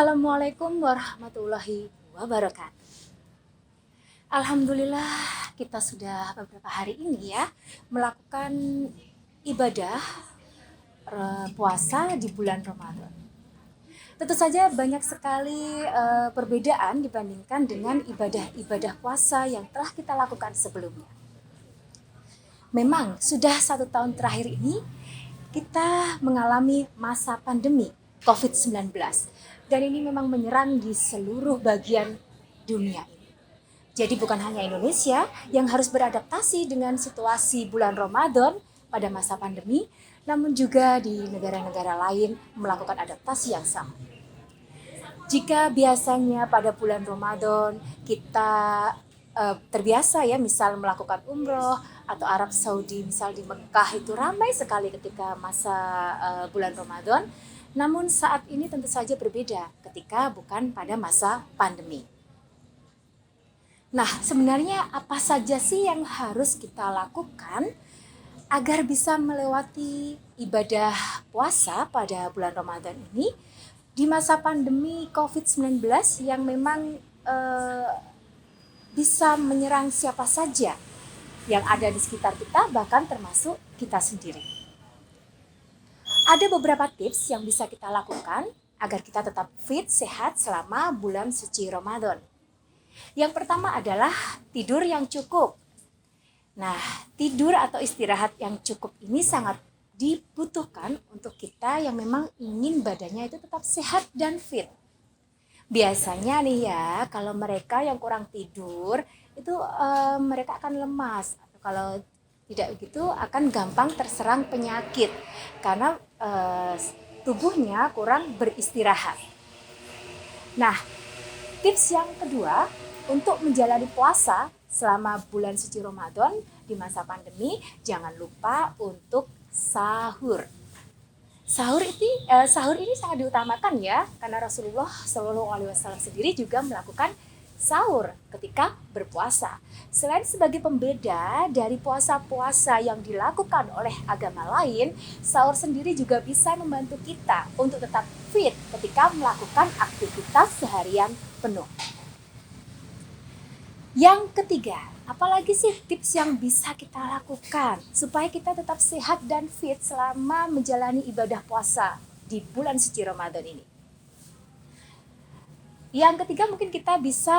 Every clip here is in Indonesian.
Assalamualaikum warahmatullahi wabarakatuh. Alhamdulillah kita sudah beberapa hari ini ya melakukan ibadah puasa di bulan Ramadan. Tentu saja banyak sekali perbedaan dibandingkan dengan ibadah-ibadah puasa yang telah kita lakukan sebelumnya. Memang sudah 1 tahun terakhir ini kita mengalami masa pandemi COVID-19 dan ini memang menyerang di seluruh bagian dunia ini. Jadi bukan hanya Indonesia yang harus beradaptasi dengan situasi bulan Ramadan pada masa pandemi, namun juga di negara-negara lain melakukan adaptasi yang sama. Jika biasanya pada bulan Ramadan kita terbiasa ya misal melakukan umroh atau Arab Saudi misal di Mekah itu ramai sekali ketika masa bulan Ramadan. Namun saat ini tentu saja berbeda ketika bukan pada masa pandemi. Nah, sebenarnya apa saja sih yang harus kita lakukan agar bisa melewati ibadah puasa pada bulan Ramadan ini di masa pandemi COVID-19 yang memang bisa menyerang siapa saja yang ada di sekitar kita, bahkan termasuk kita sendiri. Ada beberapa tips yang bisa kita lakukan agar kita tetap fit, sehat selama bulan suci Ramadan. Yang pertama adalah tidur yang cukup. Nah, tidur atau istirahat yang cukup ini sangat dibutuhkan untuk kita yang memang ingin badannya itu tetap sehat dan fit. Biasanya nih ya, kalau mereka yang kurang tidur, itu mereka akan lemas. Kalau tidak begitu akan gampang terserang penyakit karena tubuhnya kurang beristirahat. Nah, tips yang kedua untuk menjalani puasa selama bulan suci Ramadan di masa pandemi, jangan lupa untuk sahur. Sahur ini sangat diutamakan ya, karena Rasulullah SAW sendiri juga melakukan sahur ketika berpuasa. Selain sebagai pembeda dari puasa-puasa yang dilakukan oleh agama lain, sahur sendiri juga bisa membantu kita untuk tetap fit ketika melakukan aktivitas seharian penuh. Yang ketiga, apalagi sih tips yang bisa kita lakukan supaya kita tetap sehat dan fit selama menjalani ibadah puasa di bulan suci Ramadan ini? Yang ketiga mungkin kita bisa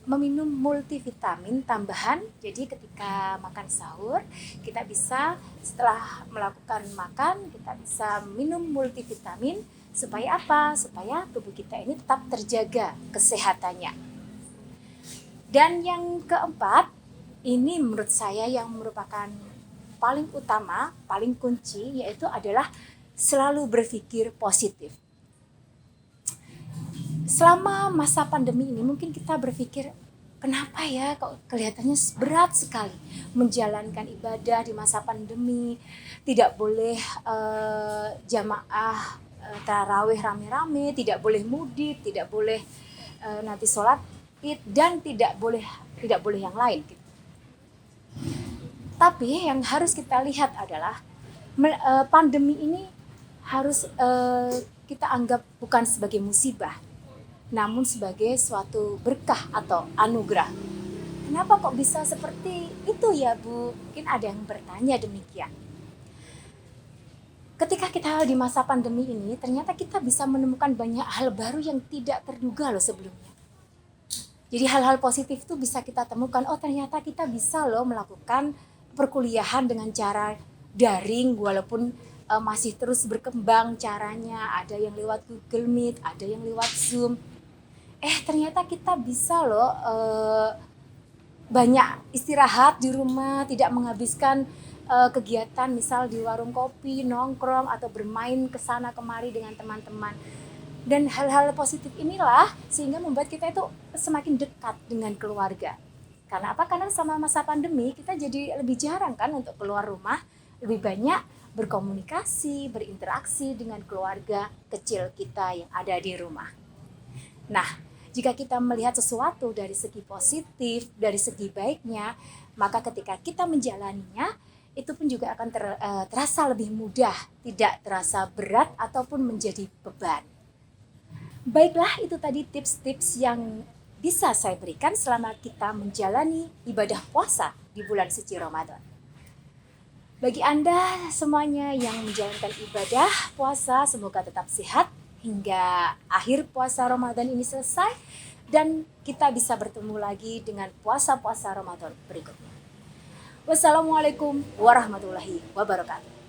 meminum multivitamin tambahan. Jadi ketika makan sahur, kita bisa setelah melakukan makan, kita bisa minum multivitamin. Supaya apa? Supaya tubuh kita ini tetap terjaga kesehatannya. Dan yang keempat, ini menurut saya yang merupakan paling utama, paling kunci, yaitu adalah selalu berpikir positif. Selama masa pandemi ini mungkin kita berpikir, kenapa ya kok kelihatannya berat sekali menjalankan ibadah di masa pandemi, tidak boleh jamaah tarawih rame-rame, tidak boleh mudik, tidak boleh nanti sholat id, dan tidak boleh yang lain gitu. Tapi yang harus kita lihat adalah pandemi ini harus kita anggap bukan sebagai musibah, namun sebagai suatu berkah atau anugerah. Kenapa kok bisa seperti itu ya Bu? Mungkin ada yang bertanya demikian. Ketika kita di masa pandemi ini, ternyata kita bisa menemukan banyak hal baru yang tidak terduga loh sebelumnya. Jadi hal-hal positif itu bisa kita temukan, oh ternyata kita bisa loh melakukan perkuliahan dengan cara daring walaupun masih terus berkembang caranya. Ada yang lewat Google Meet, ada yang lewat Zoom. Ternyata kita bisa loh banyak istirahat di rumah, tidak menghabiskan kegiatan misal di warung kopi, nongkrong atau bermain kesana kemari dengan teman-teman. Dan hal-hal positif inilah sehingga membuat kita itu semakin dekat dengan keluarga. Karena apa? Karena selama masa pandemi kita jadi lebih jarang kan untuk keluar rumah, lebih banyak berkomunikasi, berinteraksi dengan keluarga kecil kita yang ada di rumah. Nah, jika kita melihat sesuatu dari segi positif, dari segi baiknya, maka ketika kita menjalaninya, itu pun juga akan terasa lebih mudah, tidak terasa berat ataupun menjadi beban. Baiklah, itu tadi tips-tips yang bisa saya berikan selama kita menjalani ibadah puasa di bulan suci Ramadan. Bagi Anda semuanya yang menjalankan ibadah puasa, semoga tetap sehat hingga akhir puasa Ramadan ini selesai dan kita bisa bertemu lagi dengan puasa-puasa Ramadan berikutnya. Wassalamualaikum warahmatullahi wabarakatuh.